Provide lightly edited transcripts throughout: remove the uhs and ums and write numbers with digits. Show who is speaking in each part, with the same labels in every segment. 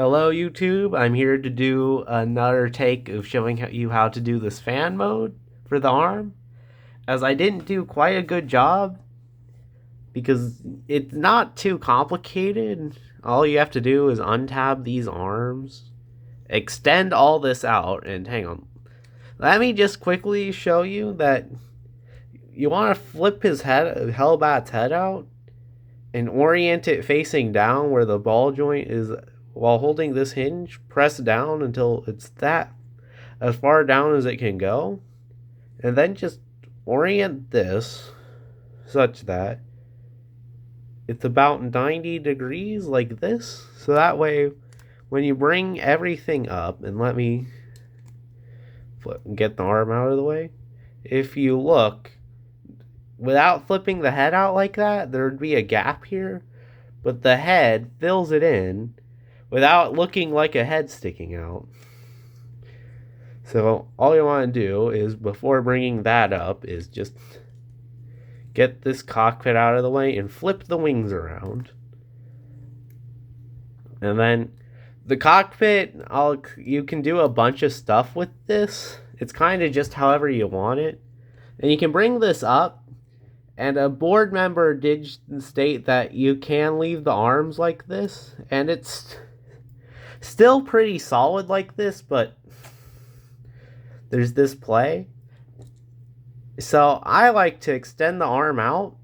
Speaker 1: Hello YouTube, I'm here to do another take of showing you how to do this fan mode for the arm, as I didn't do quite a good job because it's not too complicated. All you have to do is untab these arms, extend all this out, and hang on. Let me just quickly show you that you want to flip his head, Hellbat's head out, and orient it facing down where the ball joint is. While holding this hinge, press down until it's that as far down as it can go, and then just orient this such that it's about 90 degrees like this, so that way when you bring everything up, and let me get the arm out of the way, if you look, without flipping the head out like that, there would be a gap here, but the head fills it in without looking like a head sticking out. So all you want to do is, before bringing that up, is just get this cockpit out of the way and flip the wings around. And then the cockpit, you can do a bunch of stuff with this. It's kind of just however you want it. And you can bring this up, and a board member did state that you can leave the arms like this, and it's still pretty solid like this, but there's this play. So I like to extend the arm out,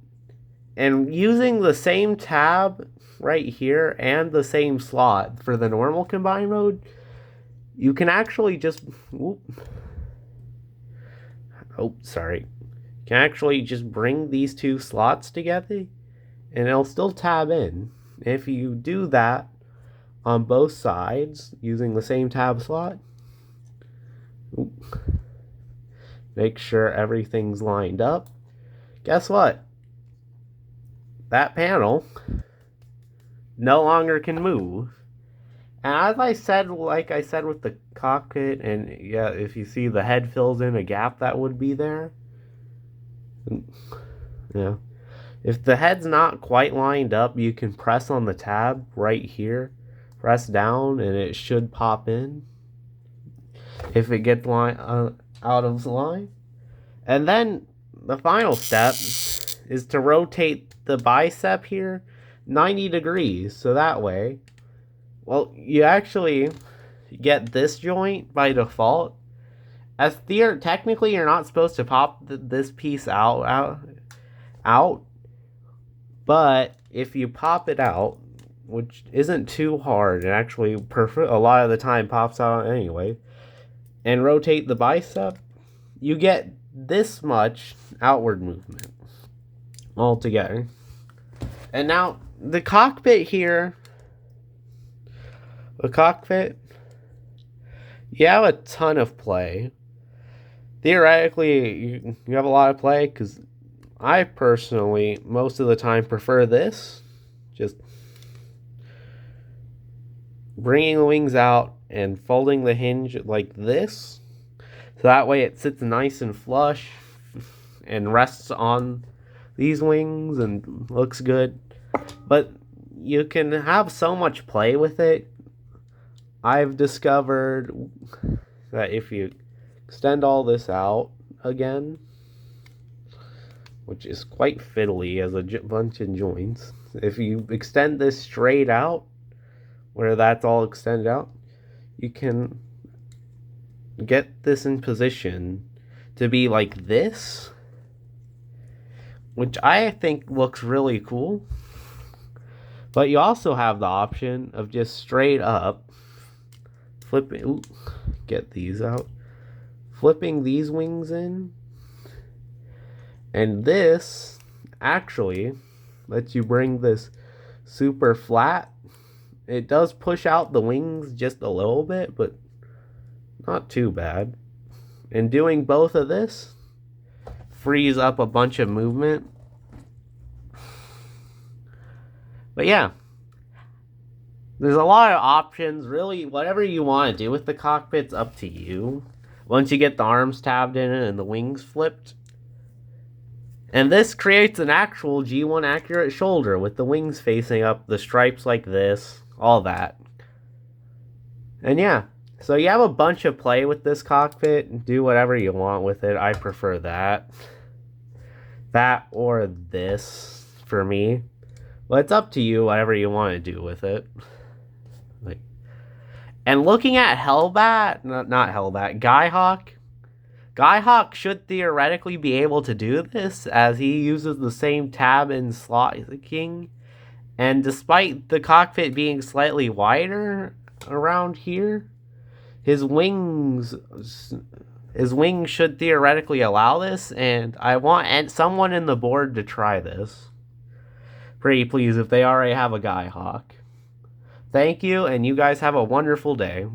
Speaker 1: and using the same tab right here and the same slot for the normal combine mode, you can actually just can actually just bring these two slots together and it'll still tab in. If you do that on both sides using the same tab slot, make sure everything's lined up. Guess what? That panel no longer can move. And as I said, like I said with the cockpit, and yeah, if you see the head fills in a gap that would be there. Yeah. If the head's not quite lined up, you can press on the tab right here. Press down and it should pop in if it gets out of line. And then the final step is to rotate the bicep here 90 degrees, so that way, well, you actually get this joint by default. As technically you're not supposed to pop this piece out, but if you pop it out, which isn't too hard, and actually a lot of the time pops out anyway, and rotate the bicep, you get this much outward movement altogether. And now the cockpit here, you have a ton of play. Theoretically, you have a lot of play, because I personally, most of the time, prefer this. Just bringing the wings out and folding the hinge like this, so that way it sits nice and flush and rests on these wings and looks good. But you can have so much play with it. I've discovered that if you extend all this out again, which is quite fiddly as a bunch of joints, if you extend this straight out, where that's all extended out, you can get this in position to be like this, which I think looks really cool. But you also have the option of just straight up flipping, get these out, flipping these wings in, and this actually lets you bring this super flat. It does push out the wings just a little bit, but not too bad. And doing both of this frees up a bunch of movement. But yeah, there's a lot of options. Really, whatever you want to do with the cockpit's up to you. Once you get the arms tabbed in it and the wings flipped. And this creates an actual G1 accurate shoulder with the wings facing up, the stripes like this, all that. And yeah, so you have a bunch of play with this cockpit. Do whatever you want with it. I prefer that. That or this for me. Well, it's up to you, whatever you want to do with it. Like, and looking at Hellbat, not Hellbat, Skyhawk should theoretically be able to do this, as he uses the same tab and slot as the King. And despite the cockpit being slightly wider around here, his wings should theoretically allow this, and I want someone in the board to try this. Pretty please if they already have a Skyhawk. Thank you, and you guys have a wonderful day.